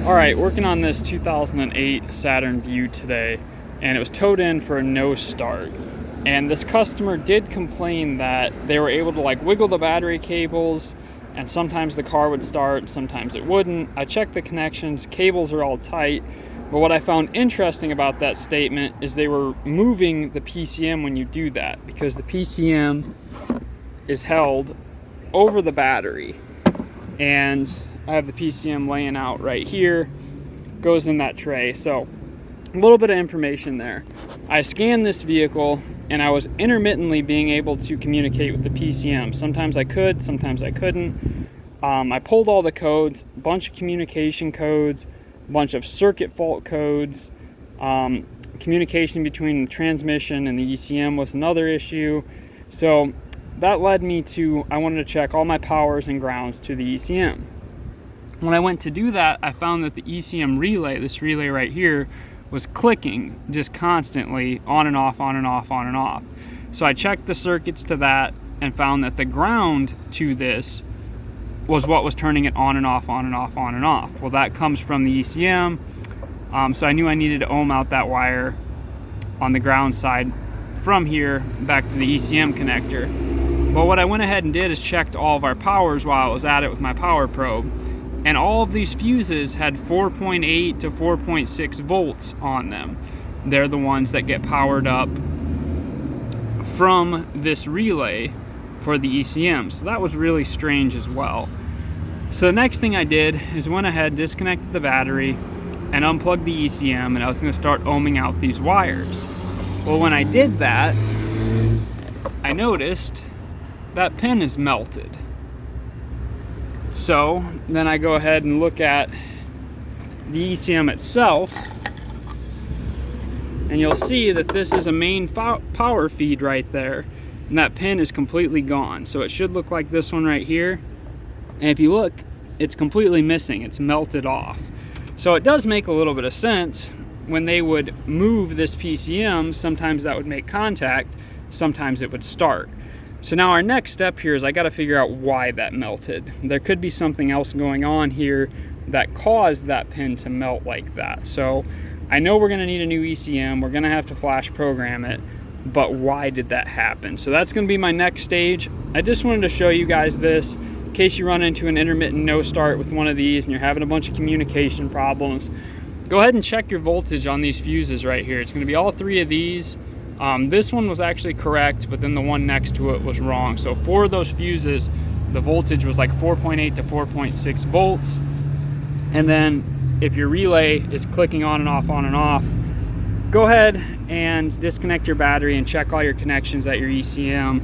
All right, working on this 2008 Saturn Vue today, and it was towed in for a no start. And this customer did complain that they were able to wiggle the battery cables, and sometimes the car would start, sometimes it wouldn't. I checked the connections, cables are all tight. But what I found interesting about that statement is they were moving the PCM when you do that, because the PCM is held over the battery. And I have the PCM laying out right here, goes in that tray. So a little bit of information there. I scanned this vehicle and I was intermittently being able to communicate with the PCM. Sometimes I could, sometimes I couldn't. I pulled all the codes, a bunch of communication codes, a bunch of circuit fault codes. Communication between the transmission and the ECM was another issue. So that led me to, I wanted to check all my powers and grounds to the ECM. When I went to do that, I found that the ECM relay, this relay right here, was clicking just constantly, on and off, on and off, on and off. So I checked the circuits to that and found that the ground to this was what was turning it on and off, on and off, on and off. Well, that comes from the ECM, so I knew I needed to ohm out that wire on the ground side from here back to the ECM connector. Well, what I went ahead and did is checked all of our powers while I was at it with my power probe. And all of these fuses had 4.8 to 4.6 volts on them. They're the ones that get powered up from this relay for the ECM. So that was really strange as well. So the next thing I did is went ahead, disconnected the battery, and unplugged the ECM, and I was going to start ohming out these wires. Well, when I did that, I noticed that pin is melted. So then I go ahead and look at the ECM itself, and you'll see that this is a main power feed right there, and that pin is completely gone. So it should look like this one right here, and if you look, it's completely missing. It's melted off. So it does make a little bit of sense. When they would move this PCM, sometimes that would make contact, sometimes it would start. So now our next step here is I got to figure out why that melted. There could be something else going on here that caused that pin to melt like that. So I know we're going to need a new ECM. We're going to have to flash program it, but why did that happen? So that's going to be my next stage. I just wanted to show you guys this in case you run into an intermittent no start with one of these and you're having a bunch of communication problems. Go ahead and check your voltage on these fuses right here. It's going to be all three of these. This one was actually correct, but then the one next to it was wrong. So for those fuses, the voltage was like 4.8 to 4.6 volts. And then if your relay is clicking on and off, go ahead and disconnect your battery and check all your connections at your ECM.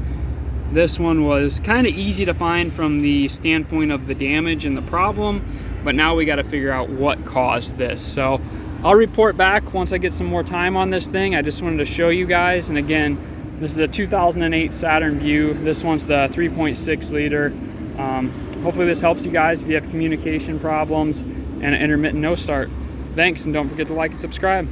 This one was kind of easy to find from the standpoint of the damage and the problem, but now we got to figure out what caused this. So I'll report back once I get some more time on this thing. I just wanted to show you guys. And again, this is a 2008 Saturn Vue. This one's the 3.6 liter. Hopefully this helps you guys if you have communication problems and an intermittent no start. Thanks, and don't forget to like and subscribe.